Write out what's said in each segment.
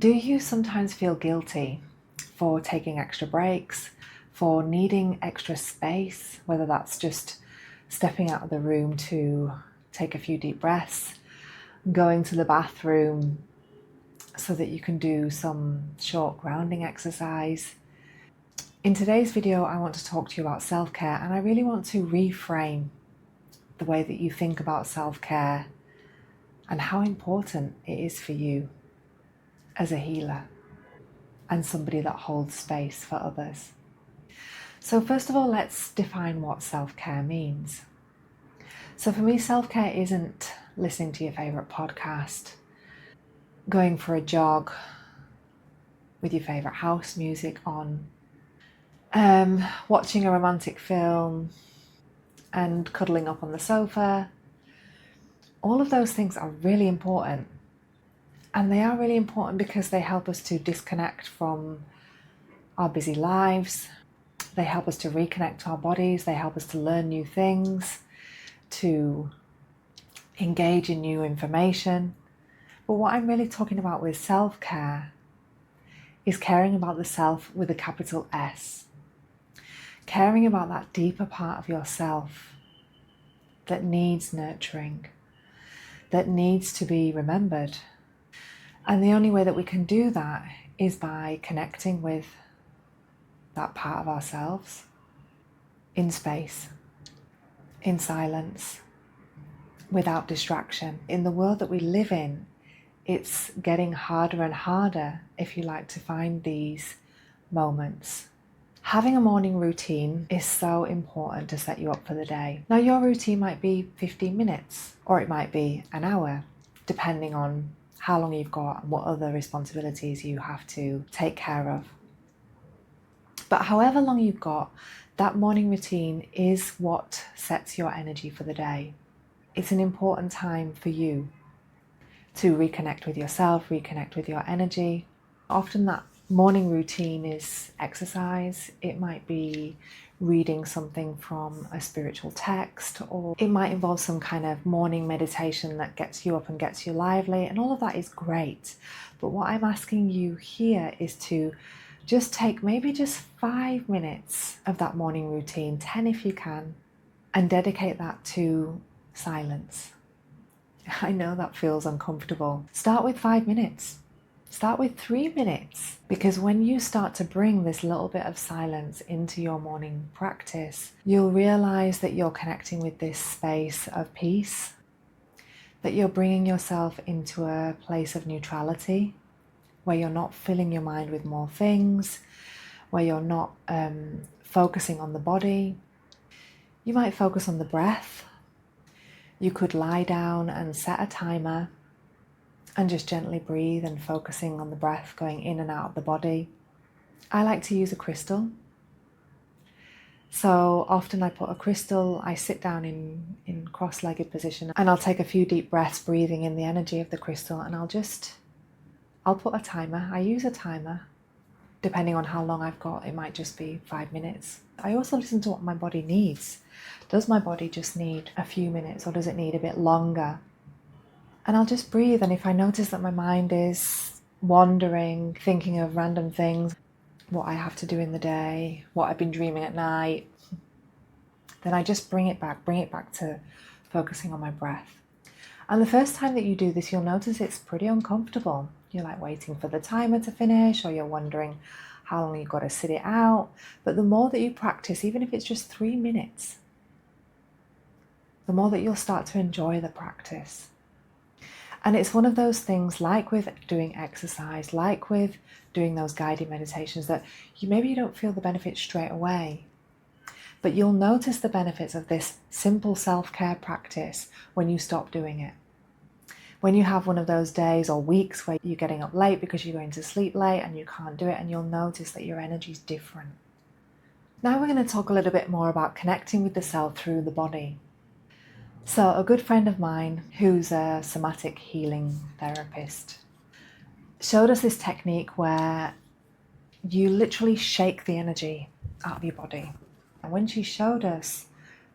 Do you sometimes feel guilty for taking extra breaks, for needing extra space, whether that's just stepping out of the room to take a few deep breaths, going to the bathroom so that you can do some short grounding exercise? In today's video, I want to talk to you about self-care, and I really want to reframe the way that you think about self-care and how important it is for you as a healer and somebody that holds space for others. So first of all, let's define what self-care means. So for me, self-care isn't listening to your favorite podcast, going for a jog with your favorite house music on, watching a romantic film and cuddling up on the sofa. All of those things are really important. And they are really important because they help us to disconnect from our busy lives. They help us to reconnect to our bodies. They help us to learn new things, to engage in new information. But what I'm really talking about with self-care is caring about the self with a capital S. Caring about that deeper part of yourself that needs nurturing, that needs to be remembered. And the only way that we can do that is by connecting with that part of ourselves in space, in silence, without distraction. In the world that we live in, it's getting harder and harder, if you like, to find these moments. Having a morning routine is so important to set you up for the day. Now, your routine might be 15 minutes or it might be an hour, depending on how long you've got and what other responsibilities you have to take care of. But however long you've got, that morning routine is what sets your energy for the day. It's an important time for you to reconnect with yourself, reconnect with your energy. Often that morning routine is exercise. It might be reading something from a spiritual text, or it might involve some kind of morning meditation that gets you up and gets you lively, and all of that is great. But what I'm asking you here is to just take maybe just 5 minutes of that morning routine, 10 if you can, and dedicate that to silence. I know that feels uncomfortable. Start with 5 minutes. Start with 3 minutes, because when you start to bring this little bit of silence into your morning practice, you'll realize that you're connecting with this space of peace, that you're bringing yourself into a place of neutrality, where you're not filling your mind with more things, where you're not focusing on the body. You might focus on the breath. You could lie down and set a timer and just gently breathe and focusing on the breath going in and out of the body. I like to use a crystal. So often I put a crystal, I sit down in cross-legged position, and I'll take a few deep breaths breathing in the energy of the crystal, and I'll put a timer. I use a timer. Depending on how long I've got, it might just be 5 minutes. I also listen to what my body needs. Does my body just need a few minutes, or does it need a bit longer? And I'll just breathe, and if I notice that my mind is wandering, thinking of random things, what I have to do in the day, what I've been dreaming at night, then I just bring it back to focusing on my breath. And the first time that you do this, you'll notice it's pretty uncomfortable. You're like waiting for the timer to finish, or you're wondering how long you've got to sit it out. But the more that you practice, even if it's just 3 minutes, the more that you'll start to enjoy the practice. And it's one of those things, like with doing exercise, like with doing those guided meditations, that maybe you don't feel the benefits straight away, but you'll notice the benefits of this simple self-care practice when you stop doing it. When you have one of those days or weeks where you're getting up late because you're going to sleep late and you can't do it, and you'll notice that your energy is different. Now we're going to talk a little bit more about connecting with the self through the body. So a good friend of mine, who's a somatic healing therapist, showed us this technique where you literally shake the energy out of your body. And when she showed us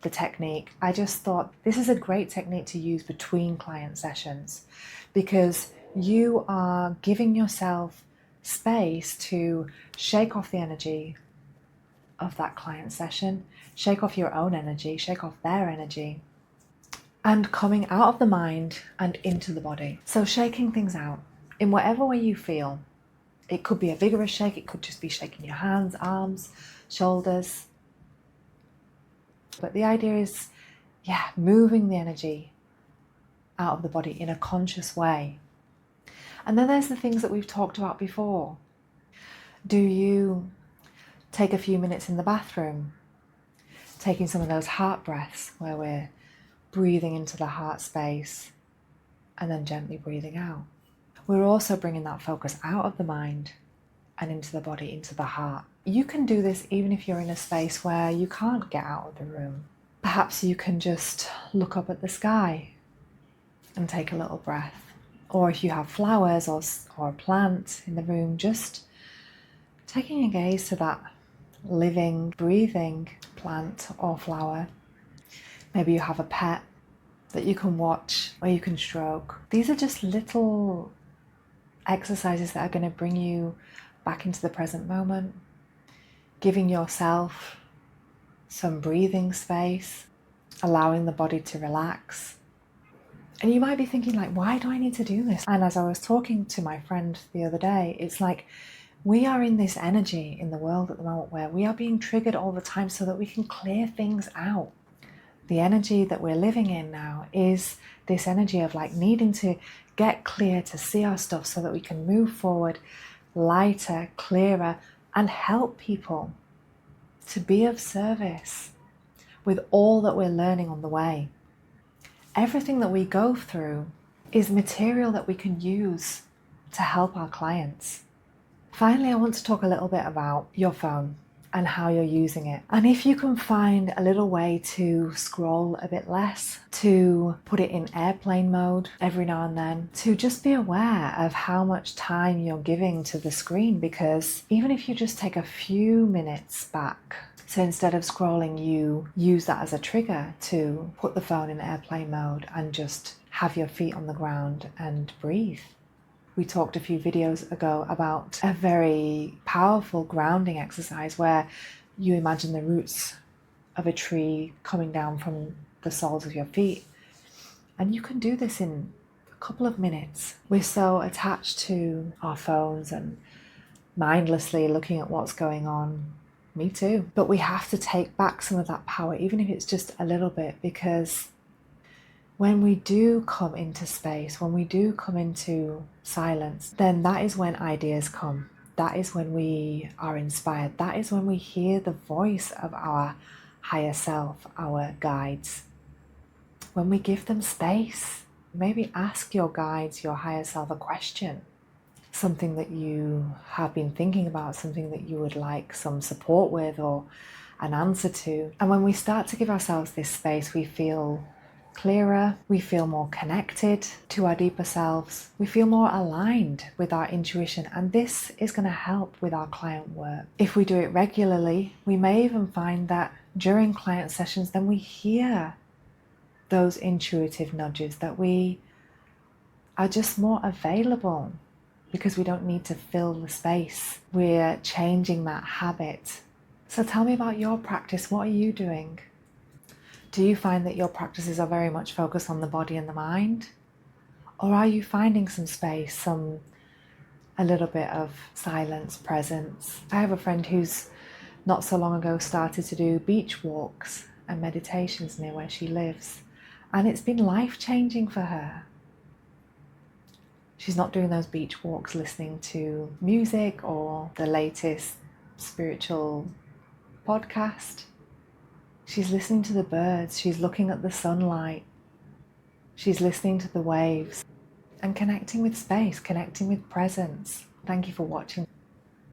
the technique, I just thought this is a great technique to use between client sessions, because you are giving yourself space to shake off the energy of that client session, shake off your own energy, shake off their energy, and coming out of the mind and into the body. So shaking things out in whatever way you feel. It could be a vigorous shake, it could just be shaking your hands, arms, shoulders. But the idea is, moving the energy out of the body in a conscious way. And then there's the things that we've talked about before. Do you take a few minutes in the bathroom, taking some of those heart breaths where we're breathing into the heart space and then gently breathing out? We're also bringing that focus out of the mind and into the body, into the heart. You can do this even if you're in a space where you can't get out of the room. Perhaps you can just look up at the sky and take a little breath. Or if you have flowers or a plant in the room, just taking a gaze to that living, breathing plant or flower. Maybe you have a pet that you can watch or you can stroke. These are just little exercises that are going to bring you back into the present moment, giving yourself some breathing space, allowing the body to relax. And you might be thinking, like, why do I need to do this? And as I was talking to my friend the other day, it's like we are in this energy in the world at the moment where we are being triggered all the time so that we can clear things out. The energy that we're living in now is this energy of like needing to get clear, to see our stuff so that we can move forward lighter, clearer, and help people, to be of service with all that we're learning on the way. Everything that we go through is material that we can use to help our clients. Finally, I want to talk a little bit about your phone and how you're using it. And if you can find a little way to scroll a bit less, to put it in airplane mode every now and then, to just be aware of how much time you're giving to the screen, because even if you just take a few minutes back, so instead of scrolling, you use that as a trigger to put the phone in airplane mode and just have your feet on the ground and breathe. We talked a few videos ago about a very powerful grounding exercise where you imagine the roots of a tree coming down from the soles of your feet. And you can do this in a couple of minutes. We're so attached to our phones and mindlessly looking at what's going on. Me too. But we have to take back some of that power, even if it's just a little bit, because when we do come into space, when we do come into silence, then that is when ideas come. That is when we are inspired. That is when we hear the voice of our higher self, our guides. When we give them space, maybe ask your guides, your higher self, a question. Something that you have been thinking about, something that you would like some support with or an answer to. And when we start to give ourselves this space, we feel clearer, we feel more connected to our deeper selves, we feel more aligned with our intuition, and this is going to help with our client work. If we do it regularly, we may even find that during client sessions, then we hear those intuitive nudges, that we are just more available because we don't need to fill the space. We're changing that habit. So tell me about your practice. What are you doing? Do you find that your practices are very much focused on the body and the mind? Or are you finding some space, a little bit of silence, presence? I have a friend who's not so long ago started to do beach walks and meditations near where she lives. And it's been life-changing for her. She's not doing those beach walks listening to music or the latest spiritual podcast. She's listening to the birds, she's looking at the sunlight, she's listening to the waves and connecting with space, connecting with presence. Thank you for watching.